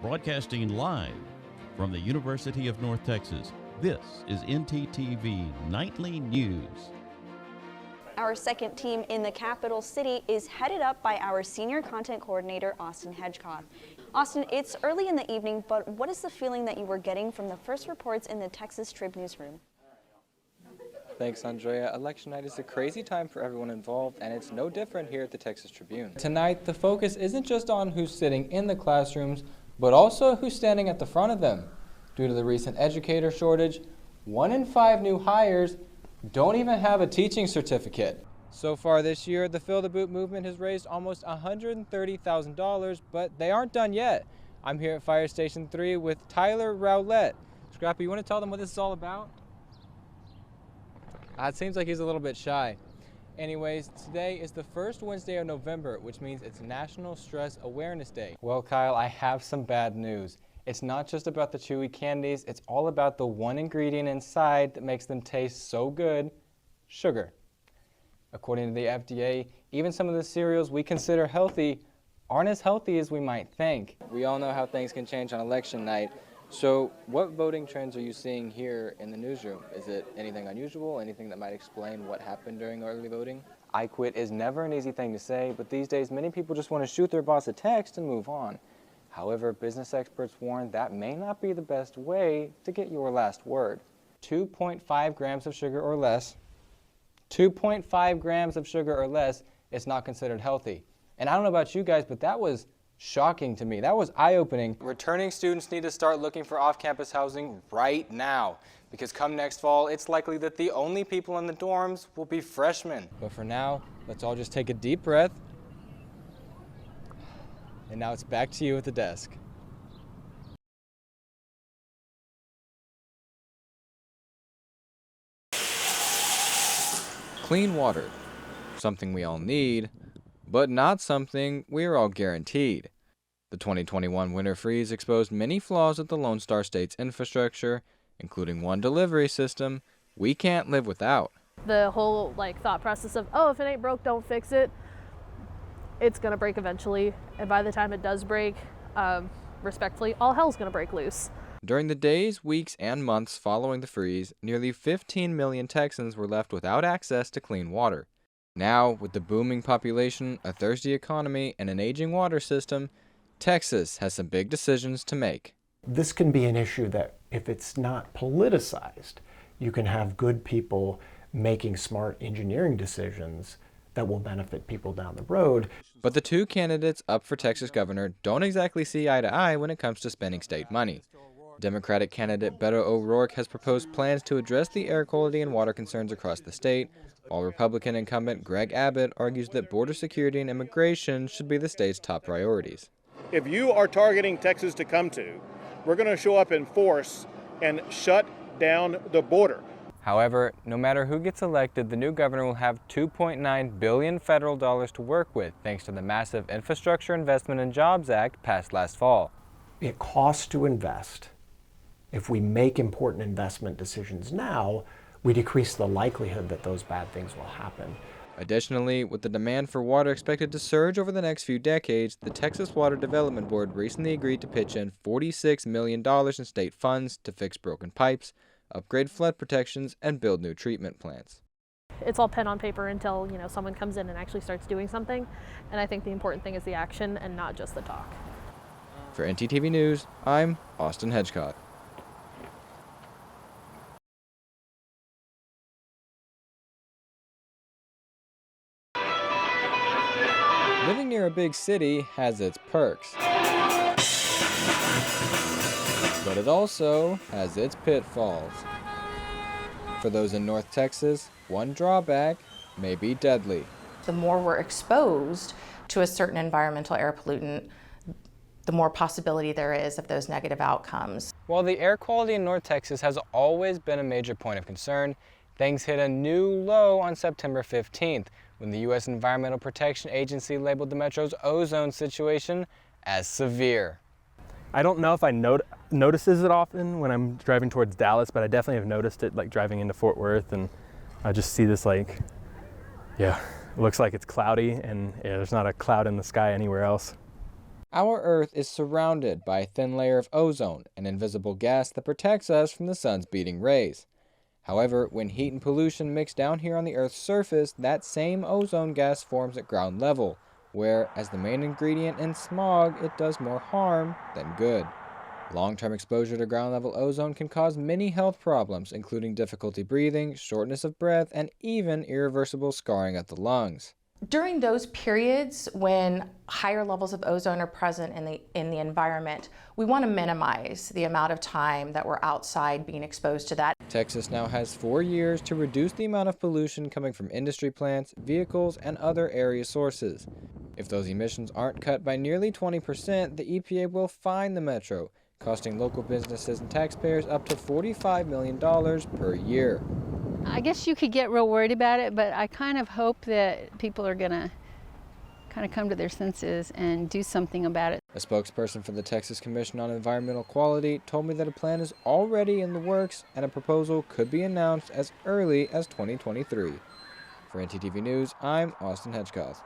Broadcasting live from the University of North Texas, this is NTTV Nightly News. Our second team in the capital city is headed up by our senior content coordinator, Austin Hedgcoth. Austin, it's early in the evening, but what is the feeling that you were getting from the first reports in the Texas Trib newsroom? Thanks, Andrea. Election night is a crazy time for everyone involved, and it's no different here at the Texas Tribune. Tonight, the focus isn't just on who's sitting in the classrooms, but also who's standing at the front of them. Due to the recent educator shortage, 1 in 5 new hires don't even have a teaching certificate. So far this year, the Fill the Boot movement has raised almost $130,000, but they aren't done yet. I'm here at Fire Station 3 with Tyler Rowlett. Scrappy, you want to tell them what this is all about? It seems like he's a little bit shy. Anyways, today is the first Wednesday of November, which means it's National Stress Awareness Day. Well, Kyle, I have some bad news. It's not just about the chewy candies, it's all about the one ingredient inside that makes them taste so good: sugar. According to the FDA, even some of the cereals we consider healthy aren't as healthy as we might think. We all know how things can change on election night. So what voting trends are you seeing here in the newsroom? Is it anything unusual, anything that might explain what happened during early voting? I quit is never an easy thing to say, but these days many people just want to shoot their boss a text and move on. However, business experts warn that may not be the best way to get your last word. 2.5 grams of sugar or less. 2.5 grams of sugar or less is not considered healthy. And I don't know about you guys, but that was shocking to me. That was eye-opening. Returning students need to start looking for off-campus housing right now, because come next fall, it's likely that the only people in the dorms will be freshmen. But for now, let's all just take a deep breath. And now it's back to you at the desk. Clean water, something we all need, but not something we're all guaranteed. The 2021 winter freeze exposed many flaws at the Lone Star State's infrastructure, including one delivery system we can't live without. The whole thought process of, oh, if it ain't broke, don't fix it. It's gonna break eventually, and by the time it does break, respectfully, all hell's gonna break loose. During the days, weeks, and months following the freeze, nearly 15 million Texans were left without access to clean water. Now, with the booming population, a thirsty economy, and an aging water system, Texas has some big decisions to make. This can be an issue that, if it's not politicized, you can have good people making smart engineering decisions that will benefit people down the road. But the two candidates up for Texas governor don't exactly see eye to eye when it comes to spending state money. Democratic candidate Beto O'Rourke has proposed plans to address the air quality and water concerns across the state, while Republican incumbent Greg Abbott argues that border security and immigration should be the state's top priorities. If you are targeting Texas to come to, we're going to show up in force and shut down the border. However, no matter who gets elected, the new governor will have $2.9 billion federal dollars to work with, thanks to the massive Infrastructure Investment and Jobs Act passed last fall. It costs to invest. If we make important investment decisions now, we decrease the likelihood that those bad things will happen. Additionally, with the demand for water expected to surge over the next few decades, the Texas Water Development Board recently agreed to pitch in $46 million in state funds to fix broken pipes, upgrade flood protections, and build new treatment plants. It's all pen on paper until someone comes in and actually starts doing something, and I think the important thing is the action and not just the talk. For NTTV News, I'm Austin Hedgcoth. Living near a big city has its perks, but it also has its pitfalls. For those in North Texas, one drawback may be deadly. The more we're exposed to a certain environmental air pollutant, the more possibility there is of those negative outcomes. While the air quality in North Texas has always been a major point of concern, things hit a new low on September 15th, when the U.S. Environmental Protection Agency labeled the metro's ozone situation as severe. I don't know if I notices it often when I'm driving towards Dallas, but I definitely have noticed it driving into Fort Worth, and I just see this it looks like it's cloudy, and there's not a cloud in the sky anywhere else. Our Earth is surrounded by a thin layer of ozone, an invisible gas that protects us from the sun's beating rays. However, when heat and pollution mix down here on the Earth's surface, that same ozone gas forms at ground level, where, as the main ingredient in smog, it does more harm than good. Long-term exposure to ground-level ozone can cause many health problems, including difficulty breathing, shortness of breath, and even irreversible scarring of the lungs. During those periods when higher levels of ozone are present in the environment, we want to minimize the amount of time that we're outside being exposed to that. Texas now has 4 years to reduce the amount of pollution coming from industry plants, vehicles, and other area sources. If those emissions aren't cut by nearly 20%, the EPA will fine the metro, costing local businesses and taxpayers up to $45 million per year. I guess you could get real worried about it, but I kind of hope that people are going to kind of come to their senses and do something about it. A spokesperson for the Texas Commission on Environmental Quality told me that a plan is already in the works and a proposal could be announced as early as 2023. For NTTV News, I'm Austin Hedgcoth.